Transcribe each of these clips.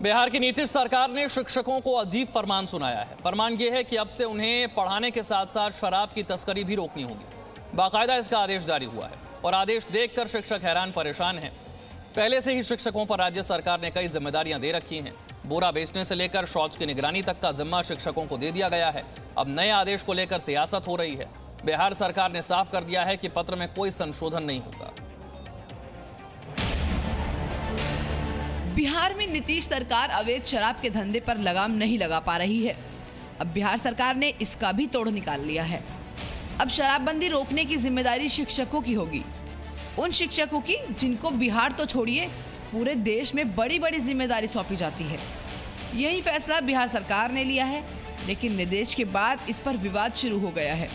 बिहार की नीतीश सरकार ने शिक्षकों को अजीब फरमान सुनाया है। फरमान यह है कि अब से उन्हें पढ़ाने के साथ साथ शराब की तस्करी भी रोकनी होगी। बाकायदा इसका आदेश जारी हुआ है और आदेश देखकर शिक्षक हैरान परेशान हैं। पहले से ही शिक्षकों पर राज्य सरकार ने कई जिम्मेदारियां दे रखी हैं। बोरा बेचने से लेकर शौच की निगरानी तक का जिम्मा शिक्षकों को दे दिया गया है। अब नए आदेश को लेकर सियासत हो रही है। बिहार सरकार ने साफ कर दिया है कि पत्र में कोई संशोधन नहीं होगा। बिहार में नीतीश सरकार अवैध शराब के धंधे पर लगाम नहीं लगा पा रही है। अब बिहार सरकार ने इसका भी तोड़ निकाल लिया है। अब शराबबंदी रोकने की जिम्मेदारी शिक्षकों की होगी, उन शिक्षकों की जिनको बिहार तो छोड़िए पूरे देश में बड़ी बड़ी जिम्मेदारी सौंपी जाती है। यही फैसला बिहार सरकार ने लिया है, लेकिन निर्देश के बाद इस पर विवाद शुरू हो गया है।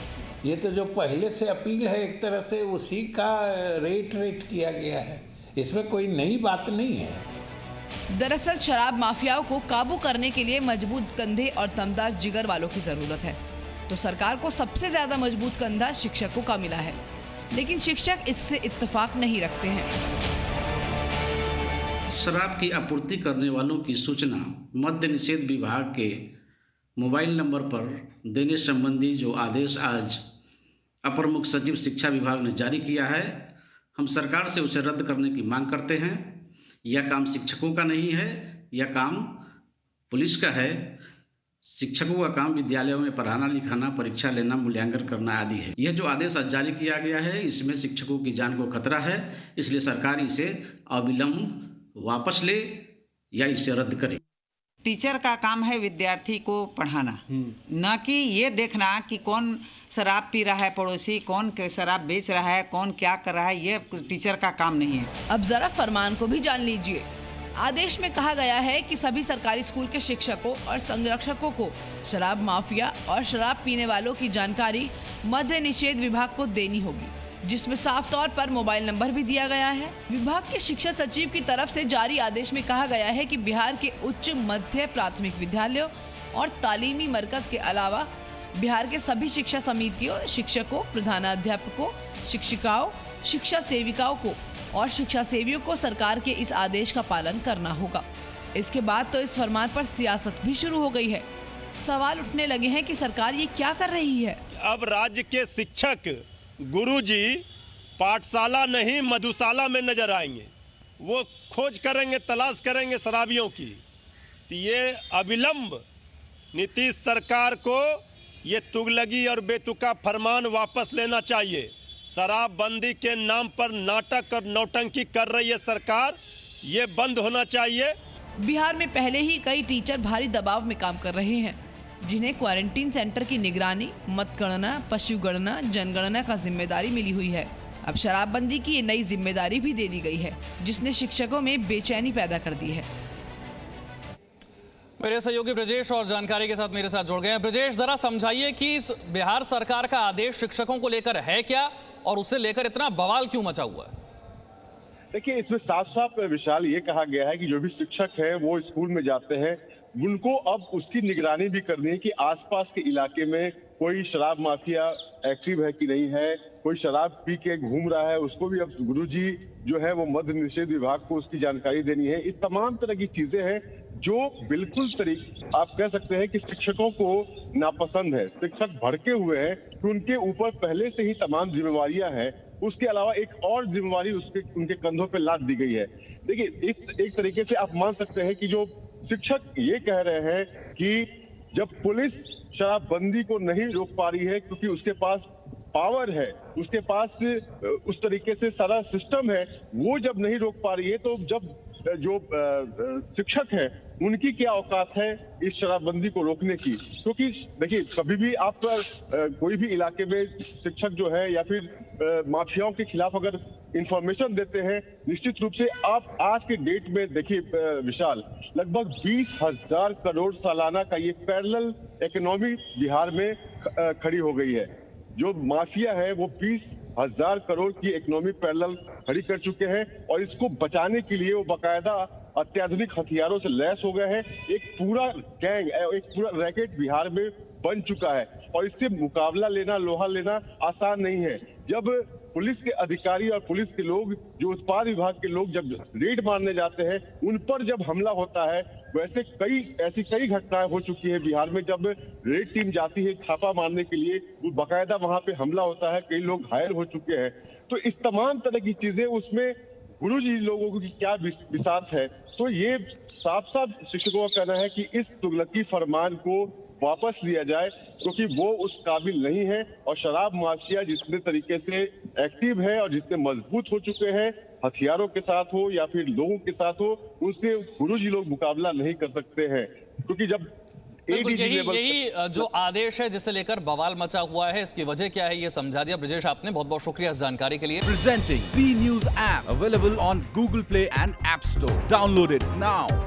ये तो जो पहले से अपील है एक तरह से उसी का रेट किया गया है, इसमें कोई नई बात नहीं है। दरअसल शराब माफियाओं को काबू करने के लिए मजबूत कंधे और दमदार जिगर वालों की जरूरत है। तो सरकार को सबसे ज्यादा मजबूत कंधा शिक्षकों का मिला है, लेकिन शिक्षक इससे इत्तेफाक नहीं रखते हैं। शराब की आपूर्ति करने वालों की सूचना मद्य निषेध विभाग के मोबाइल नंबर पर देने संबंधी जो आदेश आज अपर मुख्य सचिव शिक्षा विभाग ने जारी किया है, हम सरकार से उसे रद्द करने की मांग करते हैं। यह काम शिक्षकों का नहीं है, यह काम पुलिस का है। शिक्षकों का काम विद्यालयों में पढ़ाना लिखाना, परीक्षा लेना, मूल्यांकन करना आदि है। यह जो आदेश आज जारी किया गया है, इसमें शिक्षकों की जान को खतरा है, इसलिए सरकार इसे अविलंब वापस ले या इसे रद्द करे। टीचर का काम है विद्यार्थी को पढ़ाना, न कि ये देखना कि कौन शराब पी रहा है पड़ोसी, कौन शराब बेच रहा है, कौन क्या कर रहा है, ये टीचर का काम नहीं है। अब जरा फरमान को भी जान लीजिए। आदेश में कहा गया है कि सभी सरकारी स्कूल के शिक्षकों और संरक्षकों को शराब माफिया और शराब पीने वालों की जानकारी मद्य निषेध विभाग को देनी होगी, जिसमें साफ तौर पर मोबाइल नंबर भी दिया गया है। विभाग के शिक्षा सचिव की तरफ से जारी आदेश में कहा गया है कि बिहार के उच्च मध्य प्राथमिक विद्यालयों और तालीमी मरकज के अलावा बिहार के सभी शिक्षा समितियों, शिक्षकों, प्रधानाध्यापकों, शिक्षिकाओं, शिक्षा सेविकाओं को और शिक्षा सेवियों को सरकार के इस आदेश का पालन करना होगा। इसके बाद तो इस फरमान पर सियासत भी शुरू हो गई है। सवाल उठने लगे हैं कि सरकार ये क्या कर रही है। अब राज्य के शिक्षक गुरुजी पाठशाला नहीं मधुशाला में नजर आएंगे, वो खोज करेंगे, तलाश करेंगे शराबियों की। तो ये अविलंब नीतीश सरकार को ये तुगलकी और बेतुका फरमान वापस लेना चाहिए। शराबबंदी के नाम पर नाटक और नौटंकी कर रही है सरकार, ये बंद होना चाहिए। बिहार में पहले ही कई टीचर भारी दबाव में काम कर रहे हैं, जिन्हें क्वारंटीन सेंटर की निगरानी, मतगणना, पशुगणना, जनगणना का जिम्मेदारी मिली हुई है। अब शराबबंदी की ये नई जिम्मेदारी भी दे दी गई है, जिसने शिक्षकों में बेचैनी पैदा कर दी है। मेरे सहयोगी ब्रजेश और जानकारी के साथ मेरे साथ जुड़ गए हैं। ब्रजेश, जरा समझाइए कि इस बिहार सरकार का आदेश शिक्षकों को लेकर है क्या और उसे लेकर इतना बवाल क्यों मचा हुआ है? देखिए, इसमें साफ साफ विशाल ये कहा गया है कि जो भी शिक्षक है वो स्कूल में जाते हैं, उनको अब उसकी निगरानी भी करनी है कि आसपास के इलाके में कोई शराब माफिया एक्टिव है कि नहीं है, कोई शराब पी के घूम रहा है, उसको भी अब गुरुजी जो है वो मद्य निषेध विभाग को उसकी जानकारी देनी है। इस तमाम तरह की चीजें हैं जो बिल्कुल आप कह सकते हैं कि शिक्षकों को नापसंद है। शिक्षक भड़के हुए हैं कि उनके ऊपर पहले से ही तमाम जिम्मेवारियां हैं, उसके अलावा एक और जिम्मेवारी उनके कंधों पे लाद दी गई है। देखिए, एक तरीके से आप मान सकते हैं कि जो शिक्षक ये कह रहे हैं कि जब पुलिस शराबबंदी को नहीं रोक पा रही है क्योंकि उसके पास पावर है, उसके पास उस तरीके से सारा सिस्टम है, वो जब नहीं रोक पा रही है, तो जब जो शिक्षक है उनकी क्या औकात है इस शराबबंदी को रोकने की। क्योंकि देखिए, कभी भी आप कोई भी इलाके में शिक्षक जो है या फिर माफियाओं के खिलाफ अगर इंफॉर्मेशन देते हैं, निश्चित रूप से आप आज के डेट में देखिए विशाल, लगभग 20,000 करोड़ सालाना का ये पैरेलल इकोनॉमी बिहार में खड़ी हो गई है। जो माफिया है वो 20,000 करोड़ की इकोनॉमी पैरेलल खड़ी कर चुके हैं और इसको बचाने के लिए वो बाकायदा अत्याधुनिक हथियारों से लैस हो गए हैं। एक पूरा गैंग, एक पूरा रैकेट बिहार में बन चुका है और इससे मुकाबला लेना, लोहा लेना आसान नहीं है। जब पुलिस के अधिकारी और पुलिस के लोग, जो उत्पाद विभाग के लोग जब रेड मारने जाते हैं, उन पर जब हमला होता है, वैसे ऐसी कई घटनाएं हो चुकी है बिहार में। जब रेड टीम जाती है छापा मारने के लिए, वो बाकायदा वहां पे हमला होता है, कई लोग घायल हो चुके हैं। तो इस तमाम तरह की चीजें, उसमें गुरुजी लोगों की क्या बिसात है। तो ये साफ साफ शिक्षकों का कहना है कि इस तुगलकी फरमान को वापस लिया जाए, क्योंकि वो उस काबिल नहीं है। और शराब माफिया जितने तरीके से एक्टिव है और जितने मजबूत हो चुके हैं, हथियारों के साथ हो या फिर लोगों के साथ हो, उनसे गुरुजी लोग मुकाबला नहीं कर सकते हैं। क्योंकि जब यही जो आदेश है जिसे लेकर बवाल मचा हुआ है, इसकी वजह क्या है ये समझा दिया ब्रजेश आपने। बहुत बहुत शुक्रिया इस जानकारी के लिए। Presenting B News app available on Google Play and App Store. Download it now.